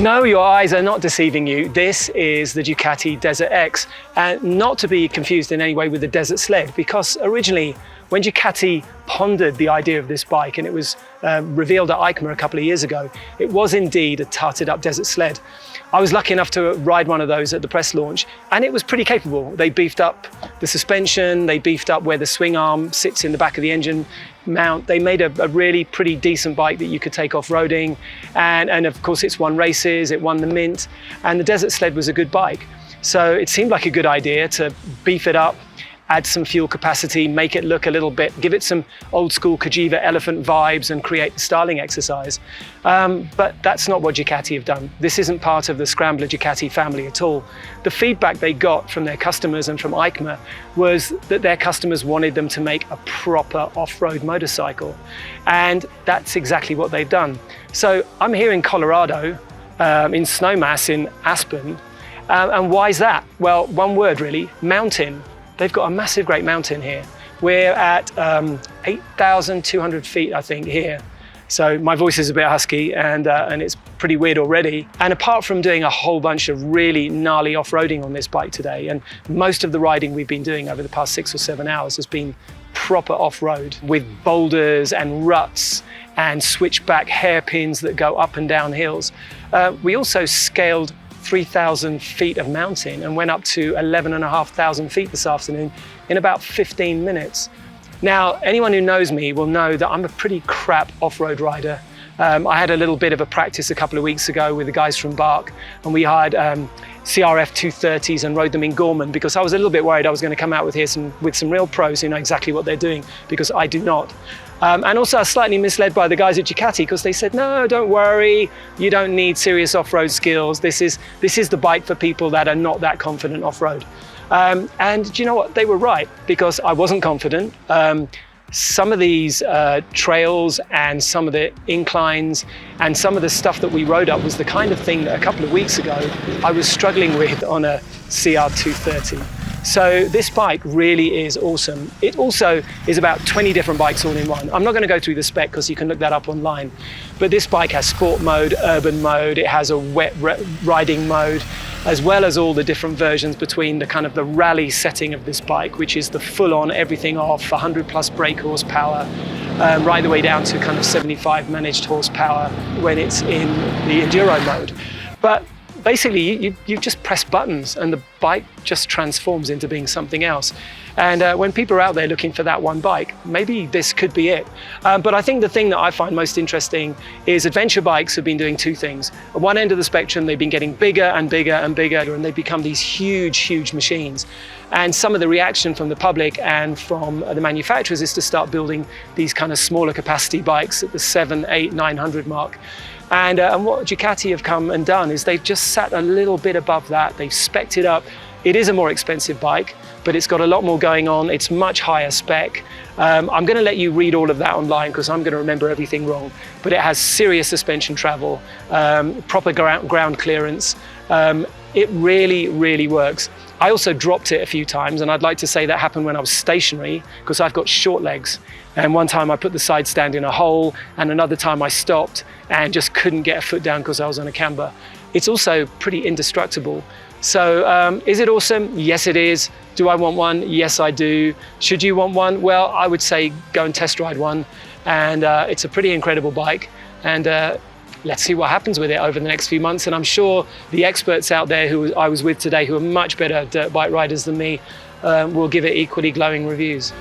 No, your eyes are not deceiving you. This is the Ducati DesertX, and not to be confused in any way with the Desert Sled, because originally when Ducati pondered the idea of this bike and it was revealed at EICMA a couple of years ago, it was indeed a tarted up desert sled. I was lucky enough to ride one of those at the press launch, and it was pretty capable. They beefed up the suspension, they beefed up where the swing arm sits in the back of the engine mount. They made a really pretty decent bike that you could take off-roading, and of course it's won races, it won the Mint, and the Desert Sled was a good bike. So it seemed like a good idea to beef it up, add some fuel capacity, make it look a little bit, give it some old school Cagiva elephant vibes and create the styling exercise. But that's not what Ducati have done. This isn't part of the Scrambler Ducati family at all. The feedback they got from their customers and from EICMA was that their customers wanted them to make a proper off-road motorcycle. And that's exactly what they've done. So I'm here in Colorado, in Snowmass in Aspen. And why is that? Well, one word really, mountain. They've got a massive, great mountain here. We're at 8,200 feet, I think, here. So my voice is a bit husky and it's pretty weird already. And apart from doing a whole bunch of really gnarly off-roading on this bike today, and most of the riding we've been doing over the past 6 or 7 hours has been proper off-road with boulders and ruts and switchback hairpins that go up and down hills. We also scaled 3,000 feet of mountain and went up to 11,500 feet this afternoon in about 15 minutes. Now, anyone who knows me will know that I'm a pretty crap off-road rider. I had a little bit of a practice a couple of weeks ago with the guys from Bark, and we hired CRF 230s and rode them in Gorman because I was a little bit worried I was going to come out with some real pros who know exactly what they're doing, because I do not. And also I was slightly misled by the guys at Ducati because they said, no, don't worry, you don't need serious off-road skills. This is the bike for people that are not that confident off-road. And do you know what? They were right, because I wasn't confident. Some of these trails and some of the inclines and some of the stuff that we rode up was the kind of thing that a couple of weeks ago I was struggling with on a CR 230. So this bike really is awesome. It also is about 20 different bikes all in one. I'm not going to go through the spec because you can look that up online. But this bike has sport mode, urban mode, it has a wet riding mode, as well as all the different versions between the kind of the rally setting of this bike, which is the full-on everything off, 100 plus brake horsepower, right the way down to kind of 75 managed horsepower when it's in the enduro mode. But basically, you just press buttons and the bike just transforms into being something else. And when people are out there looking for that one bike, maybe this could be it. But I think the thing that I find most interesting is adventure bikes have been doing two things. At one end of the spectrum, they've been getting bigger and bigger and bigger, and they've become these huge, huge machines. And some of the reaction from the public and from the manufacturers is to start building these kind of smaller capacity bikes at the 700, 800, 900 mark. And what Ducati have come and done is they've just sat a little bit above that. They've spec'd it up. It is a more expensive bike, but it's got a lot more going on. It's much higher spec. I'm going to let you read all of that online because I'm going to remember everything wrong. But it has serious suspension travel, proper ground clearance. It really, really works. I also dropped it a few times, and I'd like to say that happened when I was stationary because I've got short legs. And one time I put the side stand in a hole, and another time I stopped and just couldn't get a foot down because I was on a camber. It's also pretty indestructible. So is it awesome? Yes, it is. Do I want one? Yes, I do. Should you want one? Well, I would say go and test ride one. And it's a pretty incredible bike. And let's see what happens with it over the next few months. And I'm sure the experts out there who I was with today, who are much better dirt bike riders than me, will give it equally glowing reviews.